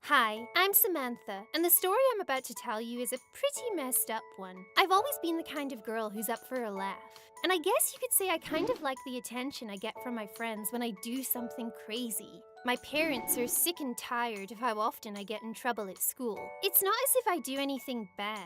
Hi, I'm Samantha, and the story I'm about to tell you is a pretty messed up one. I've always been the kind of girl who's up for a laugh, and I guess you could say I kind of like the attention I get from my friends when I do something crazy. My parents are sick and tired of how often I get in trouble at school. It's not as if I do anything bad,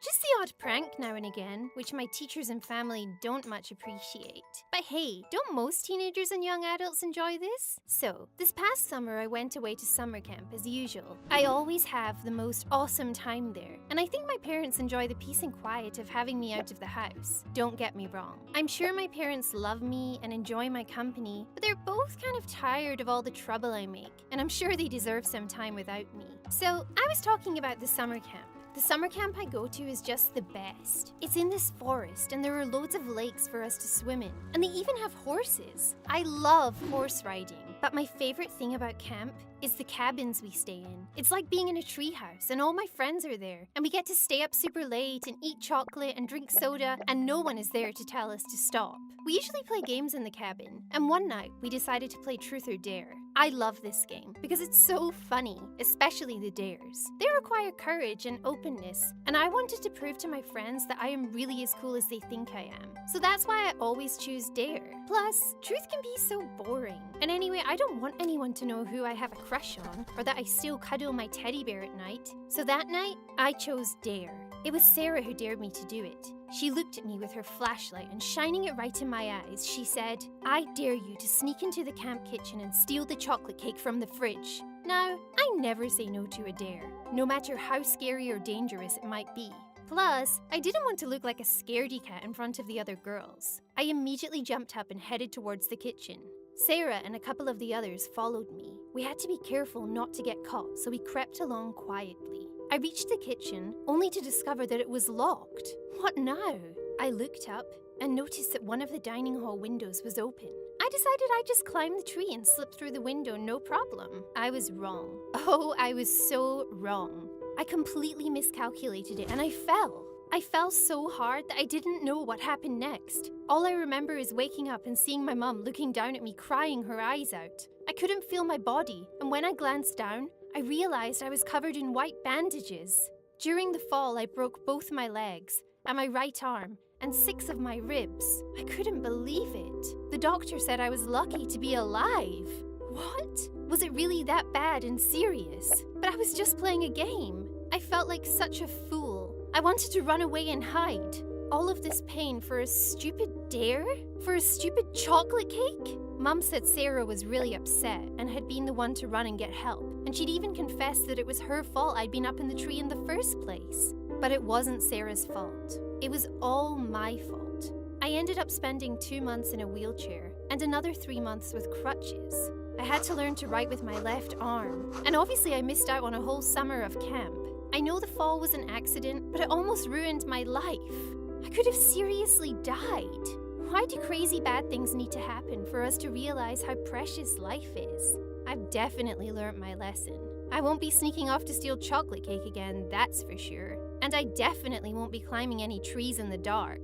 just the odd prank now and again, which my teachers and family don't much appreciate. But hey, don't most teenagers and young adults enjoy this? So, this past summer I went away to summer camp as usual. I always have the most awesome time there, and I think my parents enjoy the peace and quiet of having me out of the house. Don't get me wrong. I'm sure my parents love me and enjoy my company, but they're both kind of tired of all the trouble I make, and I'm sure they deserve some time without me. So, I was talking about the summer camp. The summer camp I go to is just the best. It's in this forest, and there are loads of lakes for us to swim in, and they even have horses. I love horse riding, but my favorite thing about camp is the cabins we stay in. It's like being in a treehouse, and all my friends are there, and we get to stay up super late and eat chocolate and drink soda, and no one is there to tell us to stop. We usually play games in the cabin, and one night we decided to play Truth or Dare. I love this game because it's so funny, especially the dares. They require courage and openness, and I wanted to prove to my friends that I am really as cool as they think I am. So that's why I always choose Dare. Plus, truth can be so boring. And anyway, I don't want anyone to know who I have a crush on or that I still cuddle my teddy bear at night. So that night, I chose Dare. It was Sarah who dared me to do it. She looked at me with her flashlight and shining it right in my eyes, she said, "I dare you to sneak into the camp kitchen and steal the chocolate cake from the fridge." Now, I never say no to a dare, no matter how scary or dangerous it might be. Plus, I didn't want to look like a scaredy cat in front of the other girls. I immediately jumped up and headed towards the kitchen. Sarah and a couple of the others followed me. We had to be careful not to get caught, so we crept along quietly. I reached the kitchen, only to discover that it was locked. What now? I looked up and noticed that one of the dining hall windows was open. I decided I'd just climb the tree and slip through the window, no problem. I was wrong. Oh, I was so wrong. I completely miscalculated it and I fell. I fell so hard that I didn't know what happened next. All I remember is waking up and seeing my mum looking down at me, crying her eyes out. I couldn't feel my body, and when I glanced down, I realized I was covered in white bandages. During the fall, I broke both my legs and my right arm and 6 of my ribs. I couldn't believe it. The doctor said I was lucky to be alive. What? Was it really that bad and serious? But I was just playing a game. I felt like such a fool. I wanted to run away and hide. All of this pain for a stupid dare? For a stupid chocolate cake? Mum said Sarah was really upset and had been the one to run and get help, and she'd even confessed that it was her fault I'd been up in the tree in the first place. But it wasn't Sarah's fault. It was all my fault. I ended up spending 2 months in a wheelchair and another 3 months with crutches. I had to learn to write with my left arm, and obviously I missed out on a whole summer of camp. I know the fall was an accident, but it almost ruined my life. I could have seriously died. Why do crazy bad things need to happen for us to realize how precious life is? I've definitely learned my lesson. I won't be sneaking off to steal chocolate cake again, that's for sure. And I definitely won't be climbing any trees in the dark.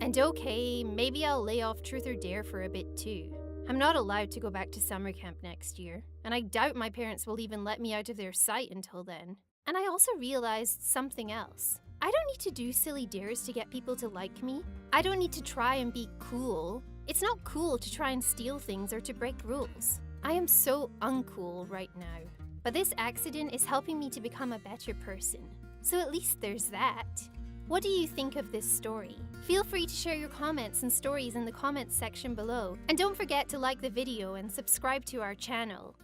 And okay, maybe I'll lay off Truth or Dare for a bit too. I'm not allowed to go back to summer camp next year, and I doubt my parents will even let me out of their sight until then. And I also realized something else. I don't need to do silly dares to get people to like me. I don't need to try and be cool. It's not cool to try and steal things or to break rules. I am so uncool right now. But this accident is helping me to become a better person. So at least there's that. What do you think of this story? Feel free to share your comments and stories in the comments section below. And don't forget to like the video and subscribe to our channel.